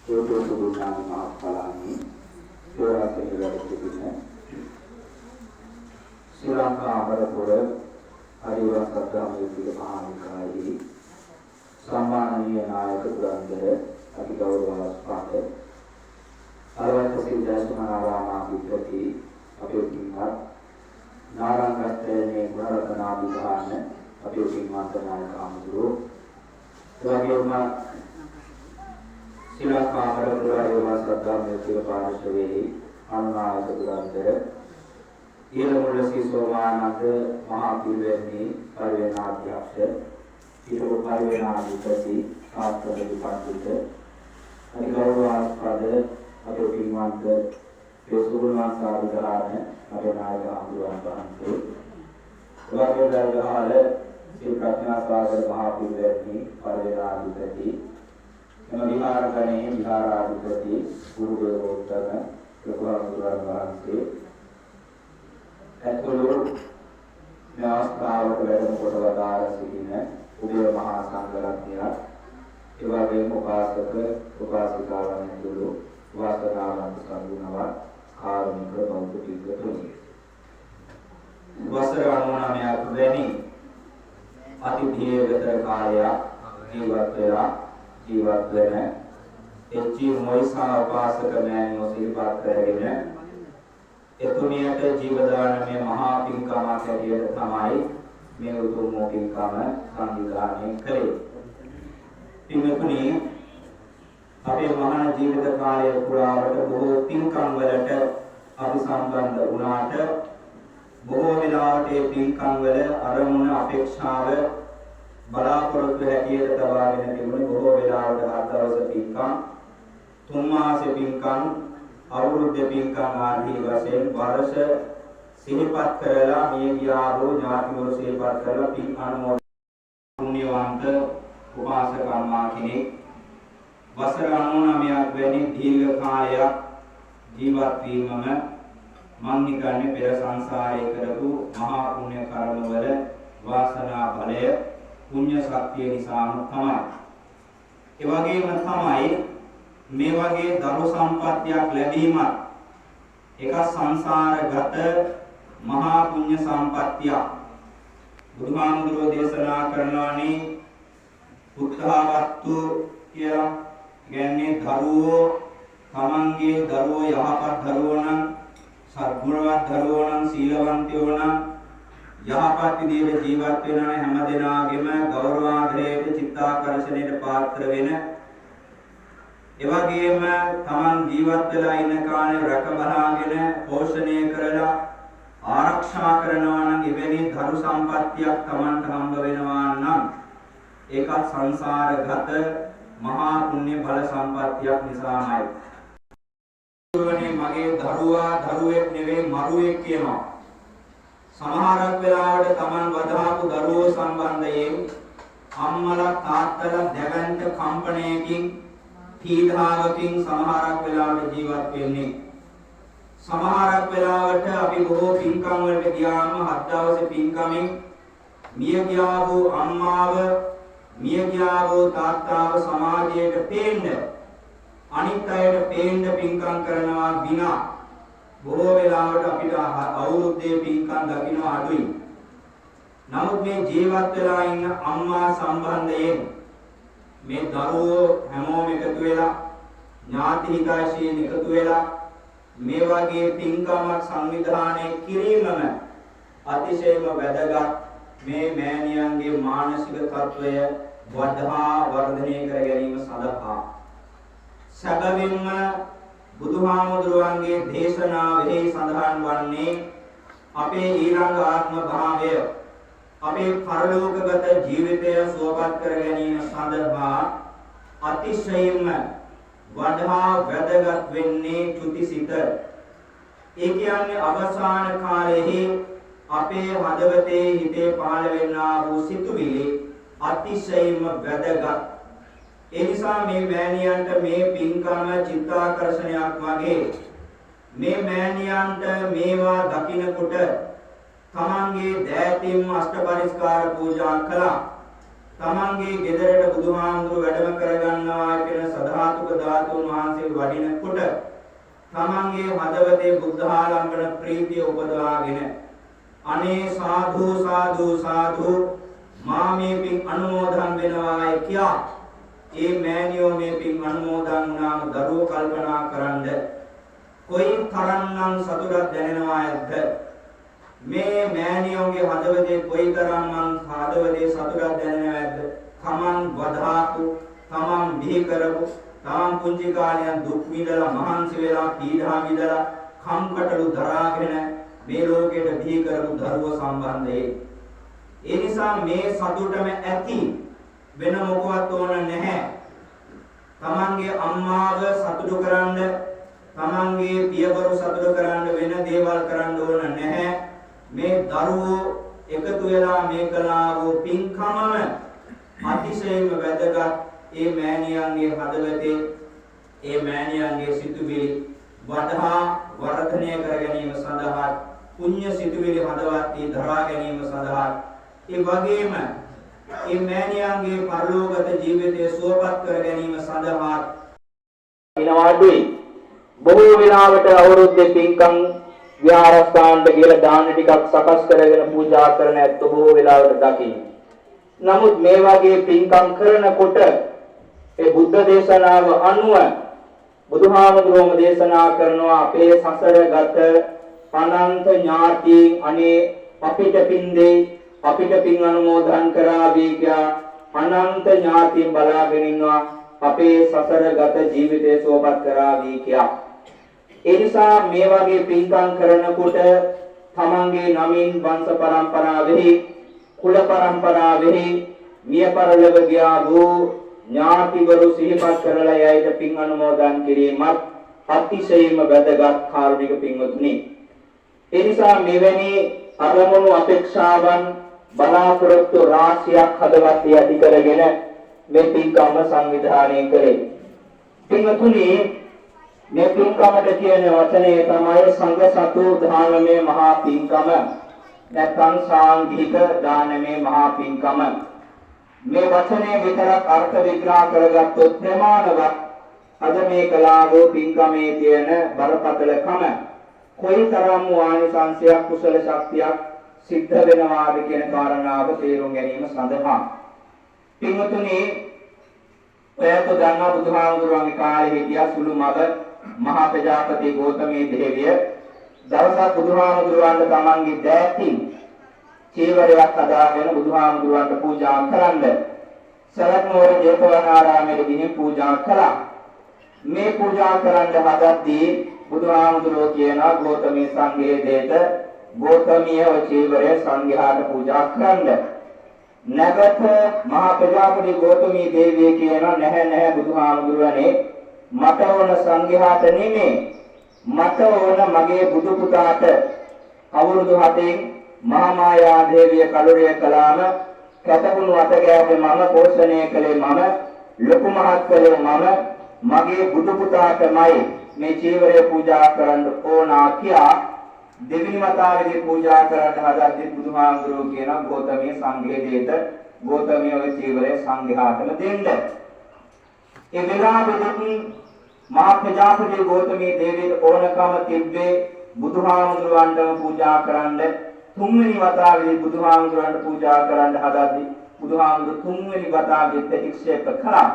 යෝගෝතුගුණාන් මහත්ඵලානි යෝරාතේ වැඩසිටින ශ්‍රී ලංකා අමරපුර හරිවස් සත්‍යාමයේදී මහානිකායේ සම්මානීය නායක පුරන්දර අතිගෞරවස්පාද අරවත සිද්ධාස්මනාරාමාධිපති අපේ පින්වත් නාරංගත්තේ ගුණරත්නාභිධාන අපේ පින්වත් නායක අමුදුරෝ එවැගේම ශ්‍රී ලංකා අමරපුර හරිවස් සත්‍යාමයේදී පාර්ශවයේ අනුනායක පුරන්දර ඊළමුල්ල ශ්‍රී සෝමානන්ද මහා පිරිවෙන්නේ පරිවේනාධ්‍යක්ෂ ඊළඟ පරිවේනාධිපති ආත්මදි පඬිතුක අනිගෞරවාස්පද අපේ පින්වන්ත පෙසුරුණා සාධිකාරණ අපේ නායක අනුරාධ වහන්සේ එවැගේ දල්ගහල ශ්‍රී ප්‍රඥා සාගර මහා පිරිවෙන්නේ පරිවේනාධිපති එම විහාරගණයේ විහාරාධිපති ගුරු දේවෝත්තම ලොකුහාමුදුරන් වහන්සේ ඇතුළු න්‍යාස්ථාවක වැඩම කොට වදාළ සිටින උදේ මහා සංඝරත්නය ඒ වගේම උපාසක උපාසිකාවන් ඇතුළු වාසනාවන්ත සම්ගුණවත් කාරුණික බෞද්ධ පිටුතුනි වසර 99ක් වැනි අති දීර්ඝතර කාලයක් ජීවත් වෙන එච්.ජී. මොයිසා උපාසක මෑණියෝ සිහිපත් කරගෙන එතුමියට ජීවදානමය මහා පින්කමක් ඇටියට තමයි මේ උතුම් පින්කම සංවිධානය කළේ. පින්වතුනි අපේ මහා ජීවිත කාලය පුරාවට බොහෝ පින්කම් වලට අපි සම්බන්ධ වුණාට බොහෝ වෙලාවට මේ පින්කම් වල අරමුණ අපේක්ෂාව බලාපොරොත්තු හැටියට තබාගෙන තිබුණේ බොහෝ වෙලාවට හත් දවස් පින්කම් තුන් මාස පින්කම් අවුරුද්ද පින්කම් ආදී වශයෙන් වර්ෂ සිහිපත් කරලා මේ ගියාවෝ ඥාතිවරු සිහිපත් කරලා පින් අනුමෝදන් පුණ්‍යවන්ත උපාසක අම්මා කෙනෙක් වසර 99ක් වැනි දීර්ඝ කාලයක් ජීවත් වීමම මන් නිකන්නේ පෙර සංසාරයේ කරපු මහා පුණ්‍ය කර්මවල වාසනා බලය පුණ්‍ය ශක්තිය නිසාම තමයි. ඒ වගේම තමයි මේ වගේ දරු සම්පත්තියක් ලැබීමත් එක සංසාරගත මහා පුණ්‍ය සම්පත්තියක්. බුදුහාමුදුරෝ දේශනා කරනවානේ පුත්තාවත්තු කියලා කියන්නේ දරුවෝ තමන්ගේ දරුවෝ යහපත් දරුවෝ නම් සත්ගුණවත් දරුවෝ නම් සීලවන්තයෝ නම් යහපත් විදිහට ජීවත් වෙනා හැම දෙනාගේම ගෞරවාදරයට චිත්තාකර්ෂණයට පාත්‍ර වෙන එවැගේම තමන් ජීවත් වෙලා ඉන්න කාලේ රැක බලාගෙන පෝෂණය කරලා ආරක්ෂා කරනවා නම් එවැනි ධරු සම්පත්තියක් තමන්ට හම්බ වෙනවා නම් ඒකත් සංසාරගත මහා පුණ්‍ය බල සම්පත්තියක් නිසාමයි. මගේ දරුවා දරුවෙක් නෙවෙයි මරුවෙක් කියනවා. සමහරක් වෙලාවට තමන් වදාපු දරුවෝ සම්බන්ධයෙන් අම්මලා තාත්තලා දැවැන්ත කම්පණයකින් පීඩාවකින් සමහරක් වෙලාවට ජීවත් වෙන්නේ. සමහරක් වෙලාවට අපි බොහෝ පින්කම් වලට ගියාම හත් දවසේ පින්කමින් මිය ගියා වූ අම්මාව මිය ගියා වූ තාත්තාව සමාජයට පේන්න අනිත් අයට පේන්න පින්කම් කරනවා විනා බොහෝ වෙලාවට අපිට අවුරුද්දේ පින්කම් දකින්න අඩුයි. නමුත් මේ ජීවත් වෙලා ඉන්න අම්මා සම්බන්ධයෙන් මේ දරුවෝ හැමෝම එකතු වෙලා ඥාති හිතයිශීන් එකතු වෙලා මේ වගේ පින්කමක් සංවිධානය කිරීමම අතිශයම වැදගත්. මේ මෑණියන්ගේ මානසික තත්වය වඩා වර්ධනය කර ගැනීම සඳහා සැබවින්ම බුදුහාමුදුරුවන්ගේ දේශනාවෙහි සඳහන් වන්නේ අපේ ඊළඟ ආත්ම භාවය අපේ පරලෝකගත ජීවිතය සුවපත් කර ගැනීම සඳහා අතිශයින්ම වඩා වැදගත් වෙන්නේ චුතිසිත. ඒ කියන්නේ අවසාන කාලයේහි අපේ හදවතේ හිතේ පහළ වෙනා වූ සිතුවිලි අතිශයින්ම වැදගත්. ඒ නිසා මේ මෑණියන්ට මේ පින්කම චිත්තාකර්ෂණයක් වගේ මේ මෑණියන්ට මේවා දකින්නකොට තමන්ගේ දෑතින්ම අෂ්ටපරිස්කාර පූජා කළා. තමන්ගේ ගෙදරට බුදුහාමුදුරු වැඩම කරගන්නවා කියන සදාතුක ධාතුන් වහන්සේ වඩිනකොට තමන්ගේ හදවතේ බුද්ධාලම්බන ප්‍රීතිය උපදවාගෙන අනේ සාධු සාධු සාධු මා මේ පින් අනුමෝදන් වෙනවායි කියා ඒ මෑණියෝ මේ පින් අනුමෝදන් වුණාම දරුවෝ කල්පනා කරන්ද කොයි තරම්නම් සතුටක් දැනෙනවා ඇද්ද මේ මෑණියෝගේ හදවතේ කොයි තරම්නම් හදවතේ සතුටක් දැනෙනවා ඇද්ද තමන් වදාපු තමන් බිහි කරපු තමන් පුංචි කාලයන් දුක් විඳලා මහන්සි වෙලා පීඩා විඳලා කම්කටොළු දරාගෙන මේ ලෝකයට බිහි කරපු දරුවෝ සම්බන්ධයෙන් ඒ නිසා මේ සතුටම ඇති වෙන මොකවත් ඕන නැහැ. තමන්ගේ අම්මාව සතුටු කරන්න, තමන්ගේ පියවරු සතුටු කරන්න වෙන දේවල් කරන්න ඕන නැහැ. මේ දරුවෝ එකතු වෙලා මේ කළා වූ පින්කමම අතිශයින්ම වැදගත්. ඒ මෑණියන්ගේ හදවතේ ඒ මෑණියන්ගේ සිතුවිලි වඩා වර්ධනය කර ගැනීම සඳහා පුණ්‍ය සිතුවිලි හදවතේ දරා ගැනීම සඳහා ඒ වගේම මේ මෑණියන්ගේ පරලෝකගත ජීවිතය සුවපත් කර ගැනීම සඳහා ඉනවාඩුයි බොහෝ වෙලාවට අවුරුද්දේ පින්කම් විහාරස්ථානට ගිහලා දාන ටිකක් සකස් කරගෙන පූජා කරන ඇත්ත බොහෝ වෙලාවට දකින්න. නමුත් මේ වගේ පින්කම් කරනකොට ඒ බුද්ධ දේශනාව අනුව බුදුහාමුදුරුවෝ දේශනා කරනවා අපේ සසරගත අනන්ත ඥාතීන් අනේ අපිට පින් දෙයි අපිට පින් අනුමෝදන් කරාවි කියා අනන්ත ඥාතීන් බලාගෙන ඉන්නවා අපේ සසරගත ජීවිතය සුවපත් කරාවි කියා. ඒ නිසා මේ වගේ පින්කම් කරනකොට තමන්ගේ නමින් වංශ පරම්පරාවෙහි කුල පරම්පරාවෙහි මිය පරලොව ගියා වූ ඥාතිවරු සිහිපත් කරලා යයිට පින් අනුමෝදන් කිරීමත් අතිශයින්ම වැදගත් කාරුණික පින්වතුනි. ඒ නිසා මෙවැනි අරමුණු අපේක්ෂාවන් බලාපොරොත්තු රාශියක් හදවතේ ඇති කරගෙන මේ පින්කම සංවිධානය කළේ. පින්වතුනි මේ පින්කමට කියන වචනේ තමයි සංඝ සතු දානමේ මහා පින්කම. නැත්නම් සාංඝික දානමේ මහා පින්කම. මේ වචනේ විතරක් අර්ථ විග්‍රහ කරගත්තොත් ප්‍රමාණවත් අද මේ කලාවෝ පින්කමේ තියෙන බරපතලකම කොයිතරම් ආනිසංසයක් කුසල ශක්තියක් සිද්ධ වෙනවාද කියන කාරණාව තේරුම් ගැනීම සඳහා පින්වතුනි ඔයත් දන්නා බුදුහාමුදුරුවන්ගේ කාලේ හිටියා සුළු මග මහා ප්‍රජාපති ගෞතමී දේවිය දවසක් බුදුහාමුදුරුවන්ට තමන්ගේ දෑතින් චීවරයක් හදාගෙන බුදුහාමුදුරුවන්ට පූජා කරන්න සරත් නුවර ජේතවනාරාමයේ ගිහින් පූජා කළා. මේ පූජා කරන්න හදද්දී බුදුහාමුදුරුවෝ කියනවා ගෞතමී සංඝයේ දේත ගෞතමිය චීවරය සංඝයාට පූජා කරන්න. නැගත මහා ප්‍රජාපති ගෞතමී දේවිය කියනවා නැහැ බුදුහාමුදුරුවනේ මට ඕන සංඝයාට නෙමෙයි මට ඕන මගේ බුදු පුතාට අවුරුදු 7න් මහා මායා දේවිය කලුරිය කළාම කැතකුණු අත ගෑවේ මම පෝෂණය කළේ මම ලොකු මහත් කළේ මම මගේ බුදු පුතාටමයි මේ චීවරය පූජා කරන්න ඕනා කියා දෙවිනි වතාවේදී පූජා කරන්න හදද්දී බුදුහාමුදුරුවෝ කියන ගෞතමී සංඝයේ දේත ගෞතමී ඔය චීවරය සංඝයාටම දෙන්න. ඒ වෙලාවෙදී මහා ප්‍රජාපති ගෞතමී දේවියට ඕනකම තිබ්බේ බුදුහාමුදුරුවන්ටම පූජා කරන්න. තුන්වෙනි වතාවේදී බුදුහාමුදුරුවන්ට පූජා කරන්න හදද්දී බුදුහාමුදුරුවෝ තුන්වෙනි වතාවේ ප්‍රතික්ෂේප කළා.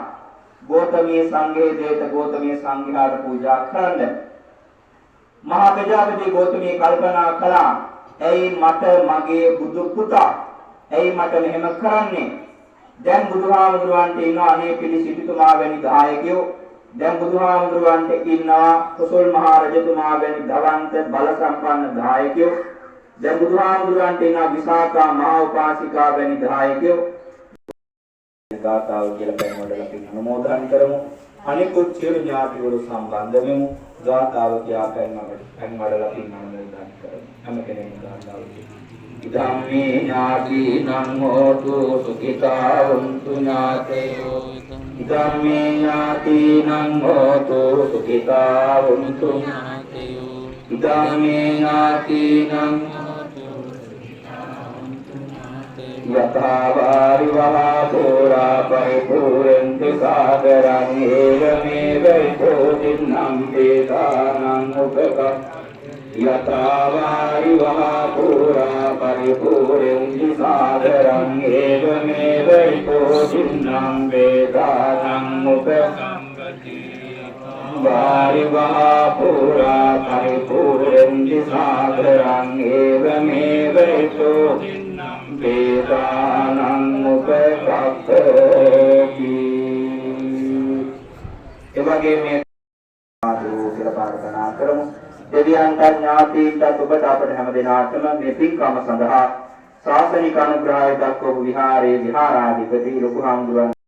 ගෞතමී සංඝයේ දේත ගෞතමී සංඝයාට පූජා කරන්න. මහා ප්‍රජාපති ගෞතමී කල්පනා කළා ඇයි මට මගේ බුදු පුතා ඇයි මට මෙහෙම කරන්නේ? දැන් බුදුහාමුදුරුවන්ට ඉන්නවා අනේ පිළිසිතුමා වැනි දායකයෝ. දැන් බුදුහාමුදුරුවන්ට ඉන්නවා කුසල් මහ රජතුමා වැනි ධවන්ත බල සම්පන්න දායකයෝ. දැන් බුදුහාමුදුරුවන්ට ඉන්නවා විසාකා මහා උපාසිකා වැනි දායකයෝ. ගාථාව කියලා පැන් වලට අපි අනුමෝදන් කරමු. අනිකුත් සියලු ඥාතිවරු සම්බන්ධ වෙමු. ගාථාව කියා පැන් වලට අපි අනුමෝදන් කරමු. හැම කෙනෙක්ම ගාථාව ධම්මේ ඥාතිනං හෝතු සුඛිතා වന്തു ඥාතයෝ ධම්මේ ඥාතිනං හෝතු සුඛිතා වന്തു ඥාතයෝ ධම්මේ ඥාතිනං යථා වාරි වහා පුරා පරිපූර්ණං සාගරං ඒවමේවයිතෝ දින්නම් වේදානං උපක යථා වාරි වහා පුරා පරිපූර්ණං සාගරං ඒවමේවයිතෝ දින්නම් වේදානං උපකම්පති වාරි වහා පුරා පරිපූර්ණං සාගරං ඒවමේවයිතෝ වේදානං උපකප්පති. එවැගේ මේ ආදෝ කියලා ප්‍රාර්ථනා කරමු. දෙවියන්ට ඥාතීන්ට ඔබට අපට හැම දිනාටම මේ පින්කම සඳහා ශාසනික අනුග්‍රහය දක්වපු විහාරයේ විහාරාධිපති ලොකු හාමුදුරුවන්